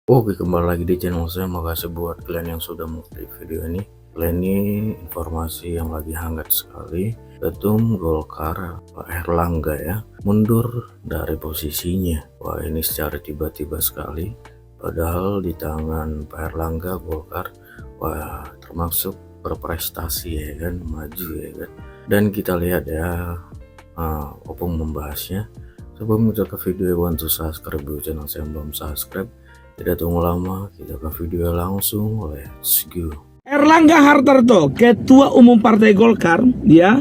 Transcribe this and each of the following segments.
Oke, kembali lagi di channel saya. Makasih buat kalian yang sudah mengklik video ini. Kalian ini informasi yang lagi hangat sekali. Ketum Golkar Pak Erlangga ya mundur dari posisinya. Wah, ini secara tiba-tiba sekali. Padahal di tangan Pak Erlangga Golkar wah termasuk berprestasi ya kan, maju ya kan. Dan kita lihat ya Opung membahasnya. Sebelum kita ke video, bantu subscribe dulu channel saya yang belum subscribe. Tidak tunggu lama, kita ke video langsung. Let's go. Erlangga Hartarto, Ketua Umum Partai Golkar, ya,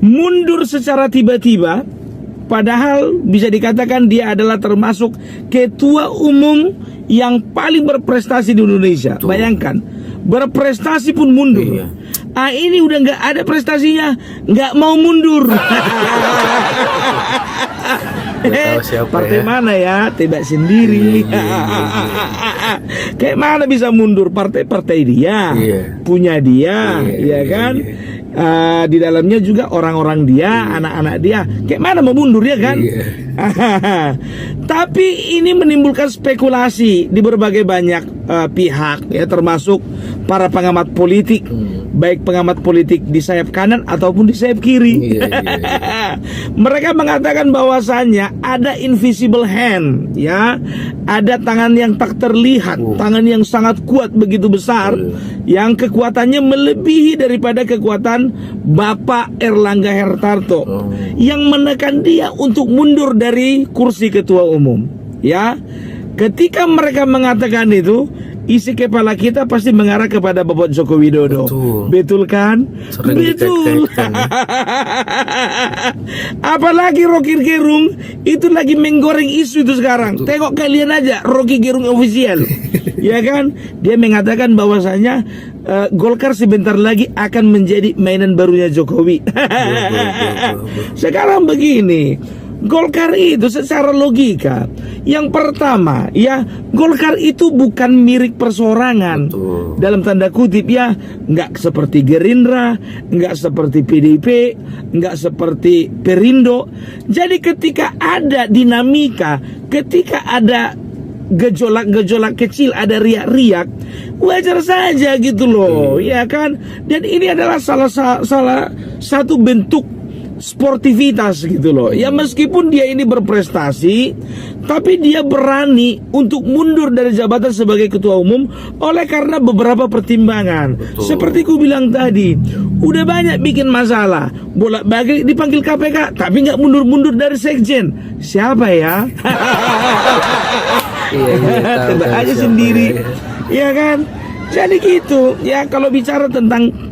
mundur secara tiba-tiba. Padahal bisa dikatakan dia adalah termasuk Ketua Umum yang paling berprestasi di Indonesia. Betul. Bayangkan, berprestasi pun mundur. Iya. Ini udah nggak ada prestasinya, nggak mau mundur. Partai ya? Mana ya? Tebak sendiri. Kayak mana bisa mundur? Partai dia, punya dia, ya kan? Di dalamnya juga orang-orang dia, anak-anak dia. Kayak mana mau mundur ya kan? Tapi ini menimbulkan spekulasi di berbagai banyak pihak, ya, termasuk para pengamat politik. Baik pengamat politik di sayap kanan ataupun di sayap kiri. Mereka mengatakan bahwasannya ada invisible hand, ya, ada tangan yang tak terlihat, tangan yang sangat kuat begitu besar, yang kekuatannya melebihi daripada kekuatan Bapak Erlangga Hartarto, yang menekan dia untuk mundur dari kursi ketua umum. Ya, ketika mereka mengatakan itu, isi kepala kita pasti mengarah kepada Bapak Joko Widodo. Betul kan? Sering betul. Apalagi Rocky Gerung itu lagi menggoreng isu itu sekarang. Tengok kalian aja Rocky Gerung official. Ya kan? Dia mengatakan bahwasanya Golkar sebentar lagi akan menjadi mainan barunya Jokowi. Sekarang begini, Golkar itu secara logika, yang pertama ya, Golkar itu bukan milik perseorangan. Dalam tanda kutip ya, nggak seperti Gerindra, nggak seperti PDIP, nggak seperti Perindo. Jadi ketika ada dinamika, ketika ada gejolak-gejolak kecil, ada riak-riak, wajar saja gitu loh, ya kan? Dan ini adalah salah satu bentuk sportivitas gitu loh. Ya, meskipun dia ini berprestasi, tapi dia berani untuk mundur dari jabatan sebagai ketua umum oleh karena beberapa pertimbangan. Seperti ku bilang tadi, udah banyak bikin masalah, bolak-balik dipanggil KPK, tapi nggak mundur-mundur dari sekjen. Siapa ya? Tebak aja sendiri, ya kan? Jadi gitu ya, kalau bicara tentang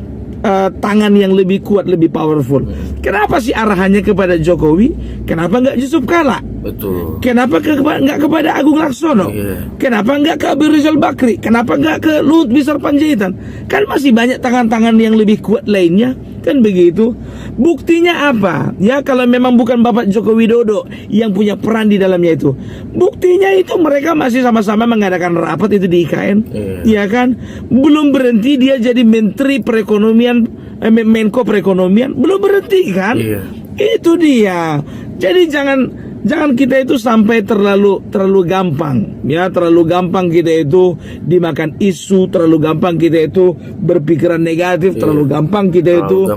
tangan yang lebih kuat, lebih powerful, kenapa sih arahannya kepada Jokowi? Kenapa nggak Yusuf Kala? Betul. Kenapa nggak kepada Agung Laksono? Kenapa nggak ke Abu Rizal Bakri? Kenapa nggak ke Luhut Binsar Panjaitan? Kan masih banyak tangan-tangan yang lebih kuat lainnya, kan begitu? Buktinya apa? Ya, kalau memang bukan Bapak Joko Widodo yang punya peran di dalamnya itu, buktinya itu mereka masih sama-sama mengadakan rapat itu di IKN, ya kan? Belum berhenti dia jadi Menteri Perekonomian, Menko Perekonomian, belum berhenti kan? Itu dia. Jadi jangan kita itu sampai terlalu gampang, ya, terlalu gampang kita itu dimakan isu, terlalu gampang kita itu berpikiran negatif, terlalu gampang kita itu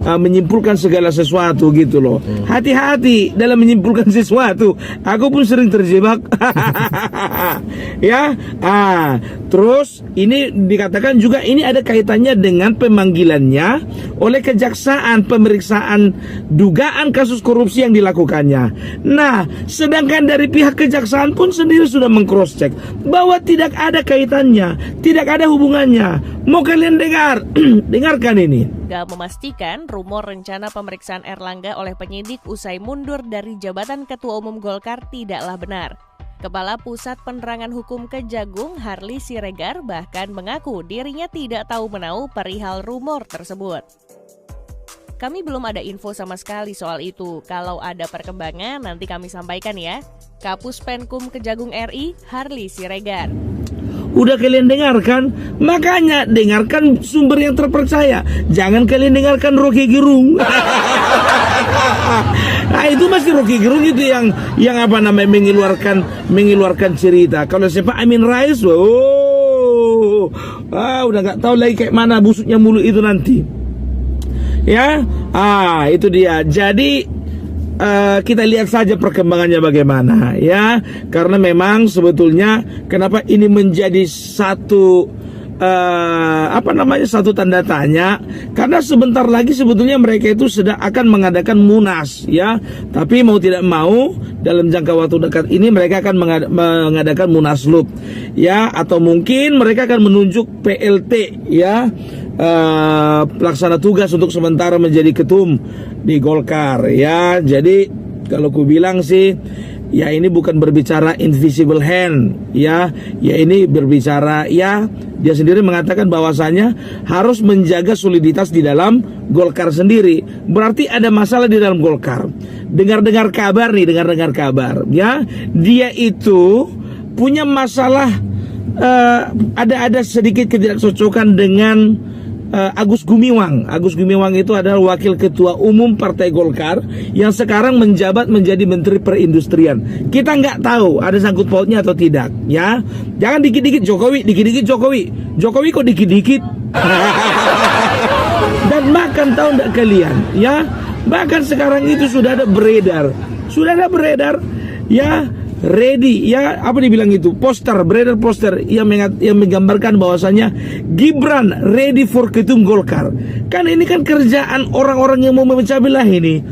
menyimpulkan segala sesuatu gitu loh. Hati-hati dalam menyimpulkan sesuatu. Aku pun sering terjebak. Ya, terus ini dikatakan juga ini ada kaitannya dengan pemanggilannya oleh kejaksaan, pemeriksaan dugaan kasus korupsi yang dilakukannya. Nah, sedangkan dari pihak kejaksaan pun sendiri sudah meng-cross check bahwa tidak ada kaitannya, tidak ada hubungannya. Mau kalian dengarkan ini. Memastikan rumor rencana pemeriksaan Erlangga oleh penyidik usai mundur dari jabatan Ketua Umum Golkar tidaklah benar. Kepala Pusat Penerangan Hukum Kejagung, Harly Siregar, bahkan mengaku dirinya tidak tahu menahu perihal rumor tersebut. Kami belum ada info sama sekali soal itu. Kalau ada perkembangan nanti kami sampaikan ya. Kapus Penkum Kejagung RI, Harly Siregar. Udah kalian dengarkan, makanya dengarkan sumber yang terpercaya. Jangan kalian dengarkan Rocky Gerung. Nah itu masih Rocky Gerung itu yang apa namanya mengeluarkan cerita. Kalau siapa Amin Rais, udah nggak tahu lagi kayak mana busuknya mulut itu nanti. Ya, itu dia. Jadi kita lihat saja perkembangannya bagaimana ya, karena memang sebetulnya kenapa ini menjadi satu satu tanda tanya, karena sebentar lagi sebetulnya mereka itu sedang akan mengadakan munas ya, tapi mau tidak mau dalam jangka waktu dekat ini mereka akan mengadakan munaslup ya, atau mungkin mereka akan menunjuk PLT ya, pelaksana tugas untuk sementara menjadi ketum di Golkar ya. Jadi kalau ku bilang sih ya ini bukan berbicara invisible hand ya ini berbicara ya, dia sendiri mengatakan bahwasanya harus menjaga soliditas di dalam Golkar sendiri. Berarti ada masalah di dalam Golkar. Dengar-dengar kabar ya, dia itu punya masalah, ada sedikit ketidakcocokan dengan Agus Gumiwang. Agus Gumiwang itu adalah wakil ketua umum Partai Golkar yang sekarang menjabat menjadi Menteri Perindustrian. Kita nggak tahu ada sangkut pautnya atau tidak ya. Jangan dikit-dikit Jokowi, Jokowi kok dikit-dikit. Dan bahkan tahu nggak kalian ya, bahkan sekarang itu sudah ada beredar ya, ready ya, apa dibilang itu, beredar poster yang menggambarkan bahwasanya Gibran ready for ketum Golkar. Kan ini kan kerjaan orang-orang yang mau memecah belah ini.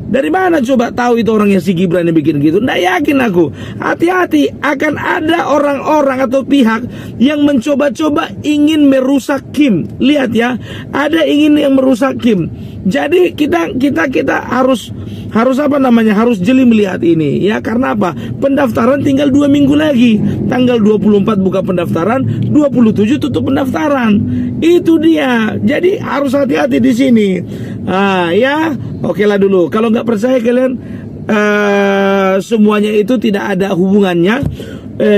Dari mana coba tahu itu orangnya si Gibran yang bikin gitu? Nggak yakin aku. Hati-hati, akan ada orang-orang atau pihak yang mencoba-coba ingin merusak Kim. Lihat ya, ada ingin yang merusak Kim. Jadi kita harus harus jeli melihat ini ya, karena apa? Pendaftaran tinggal 2 minggu lagi. Tanggal 24 buka pendaftaran, 27 tutup pendaftaran. Itu dia. Jadi harus hati-hati di sini. Ya, oke lah dulu. Kalau nggak percaya kalian, semuanya itu tidak ada hubungannya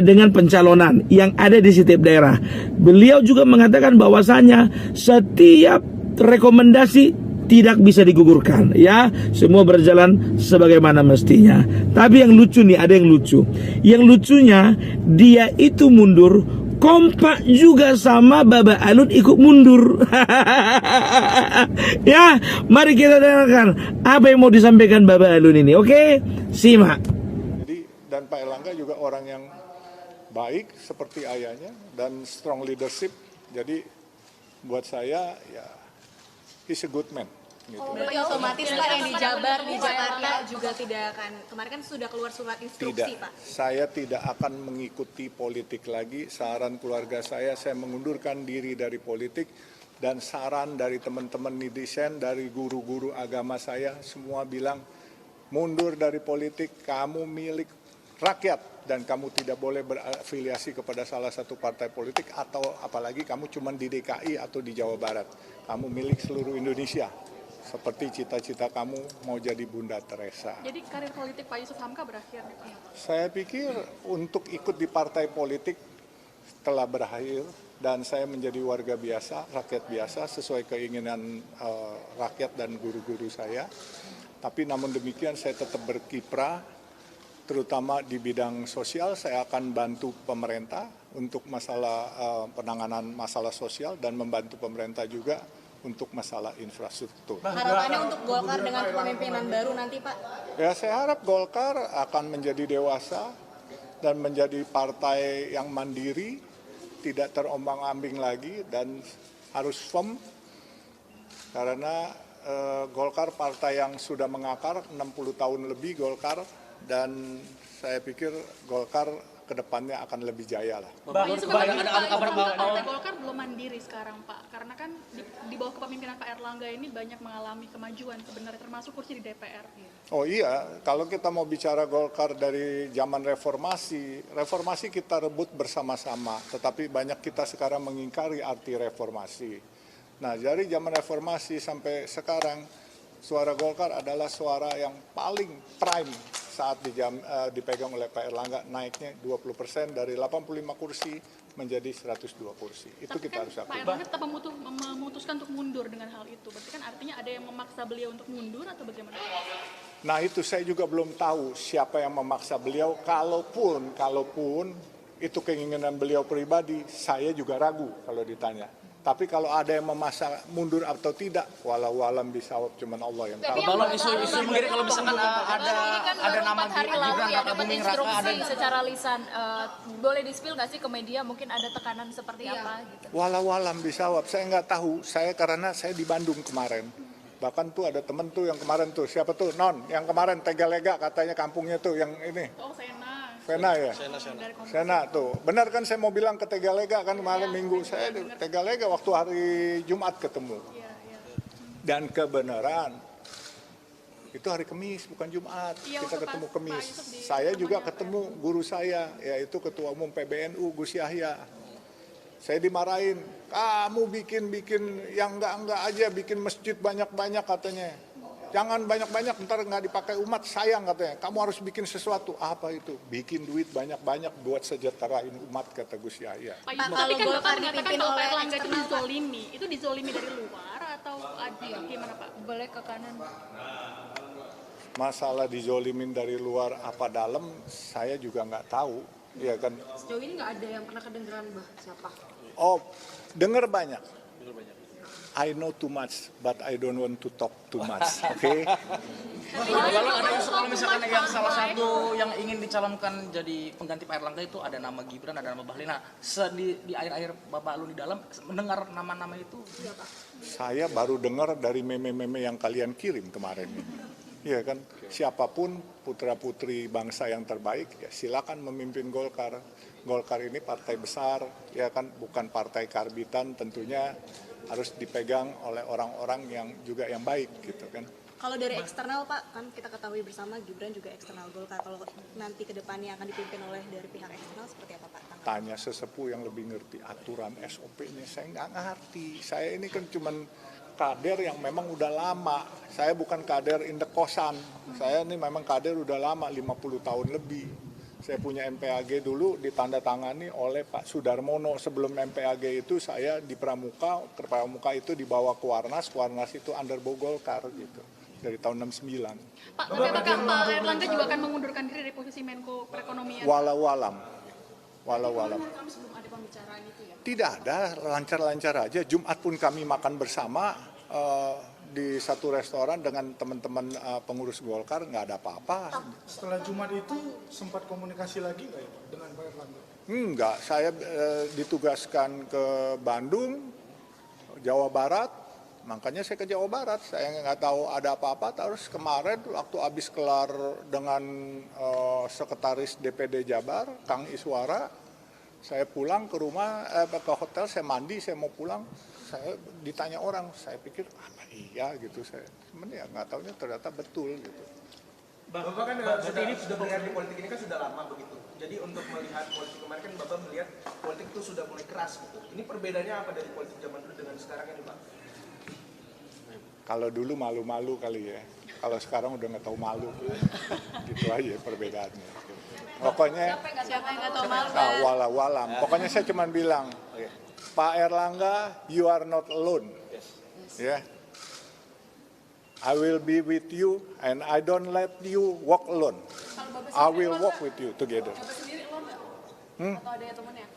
dengan pencalonan yang ada di setiap daerah. Beliau juga mengatakan bahwasanya setiap rekomendasi tidak bisa digugurkan ya, semua berjalan sebagaimana mestinya. Tapi yang lucu nih, ada yang lucu. Yang lucunya dia itu mundur kompak juga sama Baba Alun ikut mundur. Ya, mari kita dengarkan apa yang mau disampaikan Baba Alun ini. Oke, simak. Jadi, dan Pak Erlangga juga orang yang baik seperti ayahnya dan strong leadership. Jadi buat saya ya he's a good man. Gitu. Berarti otomatis Pak yang di Jakarta juga tidak akan, kemarin kan sudah keluar surat instruksi tidak, Pak. Saya tidak akan mengikuti politik lagi. Saran keluarga saya mengundurkan diri dari politik, dan saran dari teman-teman netizen, dari guru-guru agama saya semua bilang mundur dari politik, kamu milik rakyat dan kamu tidak boleh berafiliasi kepada salah satu partai politik, atau apalagi kamu cuma di DKI atau di Jawa Barat. Kamu milik seluruh Indonesia. Seperti cita-cita kamu mau jadi Bunda Teresa. Jadi karir politik Pak Yusuf Hamka berakhir nih Pak? Saya pikir untuk ikut di partai politik telah berakhir, dan saya menjadi warga biasa, rakyat biasa sesuai keinginan rakyat dan guru-guru saya. Tapi namun demikian saya tetap berkiprah, terutama di bidang sosial. Saya akan bantu pemerintah untuk masalah penanganan masalah sosial, dan membantu pemerintah juga untuk masalah infrastruktur. Harapannya untuk Golkar dengan kepemimpinan baru nanti Pak? Ya, saya harap Golkar akan menjadi dewasa dan menjadi partai yang mandiri, tidak terombang-ambing lagi, dan harus firm, karena Golkar partai yang sudah mengakar 60 tahun lebih Golkar, dan saya pikir Golkar kedepannya akan lebih jaya lah. Pak Yusuf, Partai Golkar belum mandiri sekarang Pak, karena kan di bawah kepemimpinan Pak Erlangga ini banyak mengalami kemajuan sebenarnya, termasuk kursi di DPR. Oh iya, kalau kita mau bicara Golkar dari zaman reformasi kita rebut bersama-sama, tetapi banyak kita sekarang mengingkari arti reformasi. Nah, dari zaman reformasi sampai sekarang, suara Golkar adalah suara yang paling prime saat dipegang oleh Pak Erlangga, naiknya 20% dari 85 kursi menjadi 102 kursi. Itu Tapi kita kan harus Pak akui. Erlangga tetap memutuskan untuk mundur dengan hal itu. Berarti kan artinya ada yang memaksa beliau untuk mundur atau bagaimana? Nah itu saya juga belum tahu siapa yang memaksa beliau. Kalaupun itu keinginan beliau pribadi, saya juga ragu kalau ditanya. Tapi kalau ada yang memaksa mundur atau tidak, walau alam bisawab, cuman Allah yang tahu. Kalau isu sendiri kalau misalkan ada nama hari lalu Gibran ya Raka dapat Buming Raka instruksi ada secara lisan. Boleh di-spill nggak sih ke media mungkin ada tekanan seperti apa gitu? Walau alam bisawab, saya nggak tahu. Karena saya di Bandung kemarin. Bahkan tuh ada temen tuh yang kemarin tuh, siapa tuh? Non, yang kemarin Tegalega katanya kampungnya tuh, yang ini. Oh, Sena ya? Sena tuh. Benar kan saya mau bilang ke Tegalega kan kemarin minggu. Saya di Tegalega waktu hari Jumat ketemu. Dan kebenaran, itu hari Kamis bukan Jumat. Kita ketemu Kamis. Saya juga ketemu guru saya, yaitu Ketua Umum PBNU Gus Yahya. Saya dimarahin, kamu bikin yang enggak aja, bikin masjid banyak-banyak katanya. Jangan banyak-banyak, ntar nggak dipakai umat, sayang katanya. Kamu harus bikin sesuatu. Apa itu? Bikin duit banyak-banyak buat sejahterain umat, kata Gus Yahya. Pak Yusuf, tapi kan Bapak mengatakan kalau Pak Erlangga itu dizolimi. Itu dizolimi dari luar atau gimana Pak? Boleh ke kanan. Masalah dizolimin dari luar apa dalam, saya juga nggak tahu. Ya kan? Sejauh ini nggak ada yang pernah kedengeran siapa? Oh, dengar banyak. I know too much, but I don't want to talk too much. Oke? Lalu ada isu kalau misalkan yang salah satu yang ingin dicalonkan jadi pengganti Pak Erlangga itu ada nama Gibran, ada nama Bahlil. Nah, di akhir-akhir Bapak lu di dalam mendengar nama-nama itu? Saya baru dengar dari meme-meme yang kalian kirim kemarin. Iya kan? Siapapun putra-putri bangsa yang terbaik, ya silakan memimpin Golkar. Golkar ini partai besar, ya kan? Bukan partai karbitan, tentunya harus dipegang oleh orang-orang yang juga yang baik gitu kan. Kalau dari eksternal Pak, kan kita ketahui bersama Gibran juga eksternal Golkar. Kalau nanti ke depannya akan dipimpin oleh dari pihak eksternal seperti apa Pak? Tanya sesepuh yang lebih ngerti aturan SOP-nya, saya nggak ngerti. Saya ini kan cuman kader yang memang udah lama. Saya bukan kader indekosan. Saya ini memang kader udah lama, 50 tahun lebih. Saya punya MPAG dulu ditandatangani oleh Pak Sudarmono. Sebelum MPAG itu saya di Pramuka itu dibawa ke Warnas itu underbo Golkar gitu. Dari tahun 69. Pak, tapi apakah Pak Erlangga juga akan mengundurkan diri dari posisi Menko Perekonomian? Walau alam. Kami sebelum ada pembicaraan itu ya? Tidak ada, lancar-lancar aja. Jumat pun kami makan bersama di satu restoran dengan teman-teman pengurus Golkar, nggak ada apa-apa. Setelah Jumat itu sempat komunikasi lagi nggak ya Pak dengan Pak Erlangga? Enggak, saya ditugaskan ke Bandung, Jawa Barat, makanya saya ke Jawa Barat. Saya nggak tahu ada apa-apa. Terus kemarin waktu habis kelar dengan sekretaris DPD Jabar, Kang Iswara, saya pulang ke rumah, ke hotel, saya mandi, saya mau pulang. Saya ditanya orang, saya pikir apa iya gitu, saya cuman ya nggak taunya ternyata betul gitu. Bapak kan seperti ini sudah berada di politik ini kan sudah lama begitu. Jadi untuk melihat politik kemarin kan Bapak melihat politik itu sudah mulai keras gitu. Ini perbedaannya apa dari politik zaman dulu dengan sekarang ini Pak? Kalau dulu malu-malu kali ya, kalau sekarang udah nggak tahu malu, gitu aja perbedaannya. Pokoknya, Siapa yang nggak tahu malu? walau-walam. Pokoknya saya cuma bilang, Pak Erlangga, you are not alone. Ya, I will be with you and I don't let you walk alone. I will walk with you together. Bapak sendiri lo nggak? Atau ada temennya?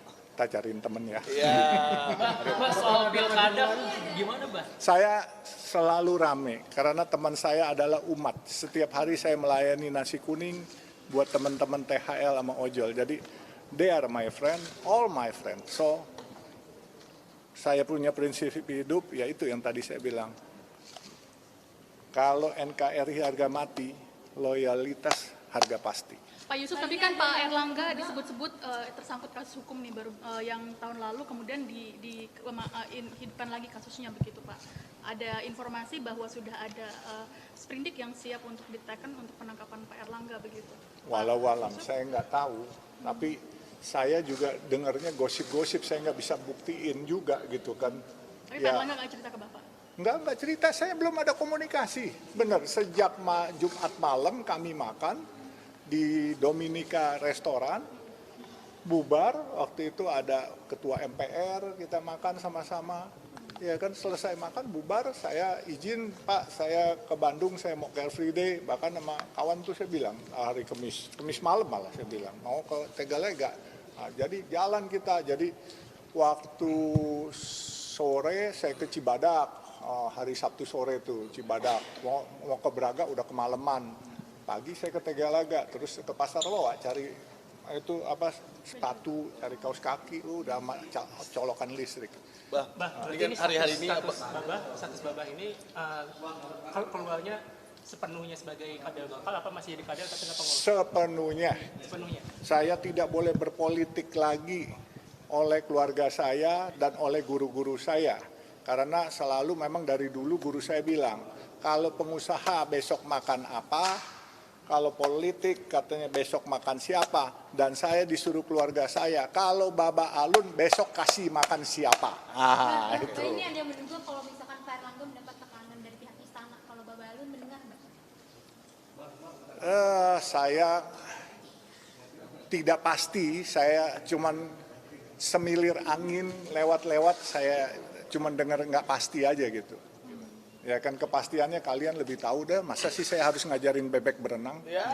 Kita cariin temen ya. Mas, soal pilkada gimana, Bang? Saya selalu rame karena teman saya adalah umat. Setiap hari saya melayani nasi kuning buat teman-teman THL sama ojol. Jadi they are my friend, all my friend. So saya punya prinsip hidup, yaitu yang tadi saya bilang. Kalau NKRI harga mati, loyalitas harga pasti. Pak Yusuf, tapi kan Pak Erlangga disebut-sebut tersangkut kasus hukum nih baru yang tahun lalu kemudian dihidupkan lagi kasusnya begitu Pak. Ada informasi bahwa sudah ada sprindik yang siap untuk diteken untuk penangkapan Pak Erlangga begitu. Walau-walam, saya nggak tahu, tapi saya juga dengarnya gosip-gosip, saya nggak bisa buktiin juga gitu kan. Tapi Pak Erlangga nggak cerita ke Bapak? Nggak cerita, saya belum ada komunikasi. Benar, sejak Jumat malam kami makan di Dominika Restoran, bubar, waktu itu ada ketua MPR, kita makan sama-sama. Ya kan selesai makan bubar, saya izin Pak, saya ke Bandung, saya mau Car Free Day, bahkan sama kawan tuh saya bilang hari Kamis malam malah saya bilang mau ke Tegalega. Nah, jadi jalan kita, jadi waktu sore saya ke Cibadak, hari Sabtu sore tuh Cibadak, mau ke Braga udah kemalaman, pagi saya ke Tegalega, terus ke Pasar Loa cari itu apa sepatu, cari kaos kaki, udah colokan listrik. Bah, ini hari-hari ini status Babah ini kalau keluarnya sepenuhnya sebagai kader lokal apa masih jadi kader tapi nggak pengurus? Sepenuhnya. Saya tidak boleh berpolitik lagi oleh keluarga saya dan oleh guru-guru saya. Karena selalu memang dari dulu guru saya bilang, kalau pengusaha besok makan apa, kalau politik katanya besok makan siapa, dan saya disuruh keluarga saya, kalau Baba Alun besok kasih makan siapa. Itu. Ini ada yang menduga kalau misalkan Pak Erlangga mendapat tekanan dari pihak istana, kalau Baba Alun mendengar nggak? Saya tidak pasti, saya cuman semilir angin lewat-lewat, saya cuman dengar nggak pasti aja gitu. Ya kan kepastiannya kalian lebih tahu deh, masa sih saya harus ngajarin bebek berenang? Ya.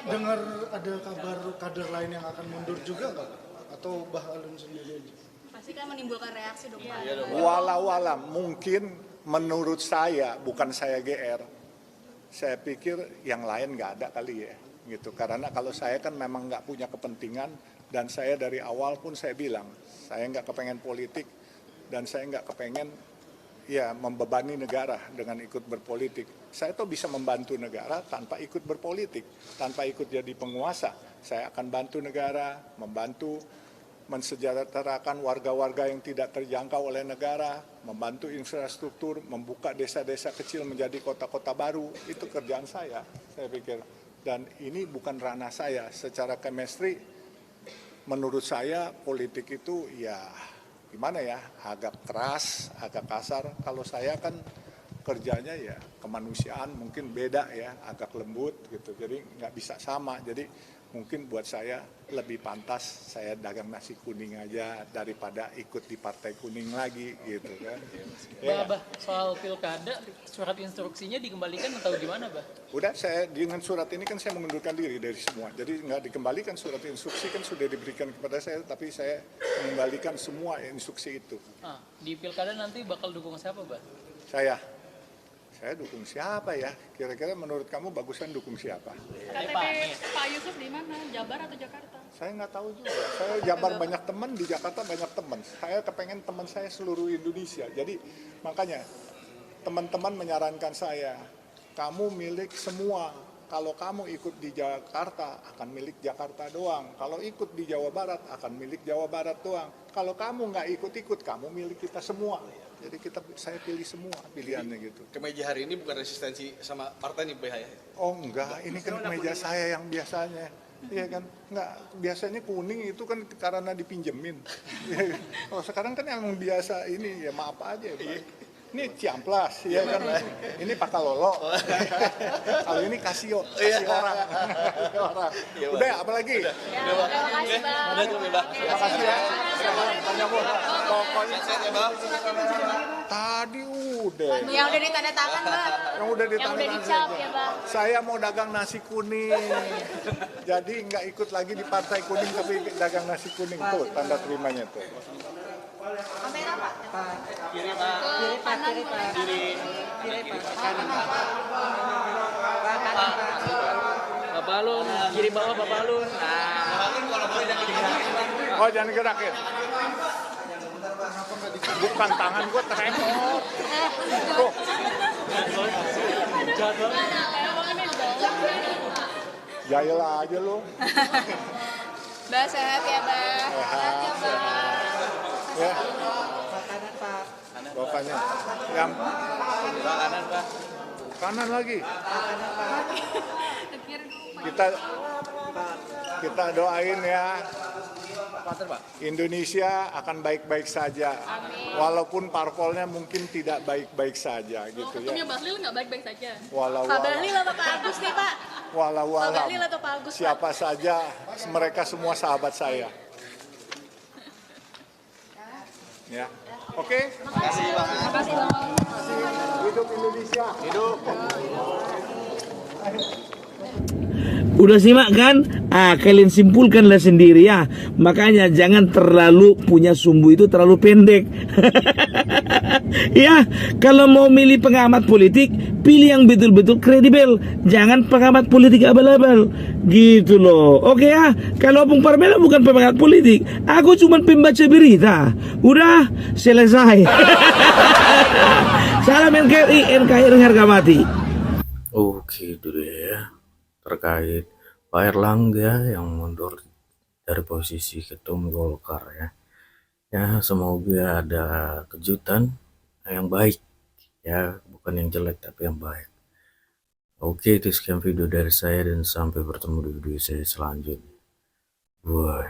Dengar ada kabar kader lain yang akan mundur juga nggak? Atau Bah Alun sendiri aja? Pasti kan menimbulkan reaksi dong Pak. Walau alam, mungkin menurut saya, bukan saya GR, saya pikir yang lain nggak ada kali ya. Gitu. Karena kalau saya kan memang nggak punya kepentingan, dan saya dari awal pun saya bilang, saya nggak kepengen politik, dan saya nggak kepengen ya membebani negara dengan ikut berpolitik. Saya tuh bisa membantu negara tanpa ikut berpolitik, tanpa ikut jadi penguasa. Saya akan bantu negara, membantu mensejahterakan warga-warga yang tidak terjangkau oleh negara, membantu infrastruktur, membuka desa-desa kecil menjadi kota-kota baru. Itu kerjaan saya pikir. Dan ini bukan ranah saya. Secara chemistry, menurut saya politik itu ya gimana ya, agak keras, agak kasar. Kalau saya kan kerjanya ya kemanusiaan, mungkin beda ya, agak lembut gitu. Jadi nggak bisa sama. Jadi mungkin buat saya lebih pantas saya dagang nasi kuning aja daripada ikut di partai kuning lagi gitu kan. Bah, soal pilkada, surat instruksinya dikembalikan atau gimana, Bah? Udah, saya dengan surat ini kan saya mengundurkan diri dari semua. Jadi nggak dikembalikan, surat instruksi kan sudah diberikan kepada saya, tapi saya mengembalikan semua instruksi itu. Di pilkada nanti bakal dukung siapa, Bah? Saya dukung siapa ya? Kira-kira menurut kamu bagusan dukung siapa? KTP Pak Yusuf di mana? Jabar atau Jakarta? Saya nggak tahu juga. Saya Jabar banyak teman, di Jakarta banyak teman. Saya kepengen teman saya seluruh Indonesia. Jadi makanya teman-teman menyarankan saya, kamu milik semua. Kalau kamu ikut di Jakarta, akan milik Jakarta doang. Kalau ikut di Jawa Barat, akan milik Jawa Barat doang. Kalau kamu nggak ikut-ikut, kamu milik kita semua. Jadi saya pilih semua pilihannya gitu. Kemeja hari ini bukan resistensi sama partai nih, Bah ya? Oh enggak, ini kan kemeja saya yang biasanya. Iya kan, enggak, biasanya kuning itu kan karena dipinjemin. Kalau sekarang kan yang biasa ini ya maaf aja ya Pak. Ini Ciamplas, ya kan. Ini Pakalolo. Kalau ini Casio orang. Udah, apa lagi? Terima kasih, Bang. Terima kasih ya. Pokoknya tadi udah. Yang udah ditanda tangan, Bang. Yang udah ditanda Yang udah dicap ya, Bang. Saya mau dagang nasi kuning. Jadi nggak ikut lagi di partai kuning tapi dagang nasi kuning. Tuh tanda terimanya tuh. Kamera, Pak. Kiri, Pak. Kiri, Pak. Kiri, Pak. Kanan, Pak. Bapak Alun, kiri bawah Bapak Alun. Oh jangan gerakin. Bukan tangan gue teremot. Tuh. Jahil aja lu. Bah, sehat ya, Bah. Sehat ya, Bah. Ya. Bapaknya. Yang Kanan, Pak. kanan lagi. Kita doain ya. Indonesia akan baik-baik saja. Walaupun parpolnya mungkin tidak baik-baik saja gitu ya. Ketumnya Bahlil nggak baik-baik saja. Walau Pak Bahlil apa Pak Agus nih Pak? walau Pak alam. Bahlil atau Pak Agus? Pak? Siapa saja, mereka semua sahabat saya. Ya, oke. Makasih Bang. Hidup Indonesia. Hidup. Udah simak kan? Kalian simpulkanlah sendiri ya. Makanya jangan terlalu punya sumbu itu terlalu pendek. Ya, kalau mau milih pengamat politik, pilih yang betul-betul kredibel. Jangan pengamat politik abal-abal. Gitu loh. Oke ya, kalau Bung Parmela bukan pengamat politik, aku cuma pembaca berita. Udah selesai. Salam NKRI harga mati. Oke, itu dia ya. Terkait Pak Erlangga yang mundur dari posisi ketum Golkar ya. Ya, semoga ada kejutan yang baik ya, bukan yang jelek tapi yang baik. Oke, itu sekian video dari saya dan sampai bertemu di video saya selanjutnya. Bye.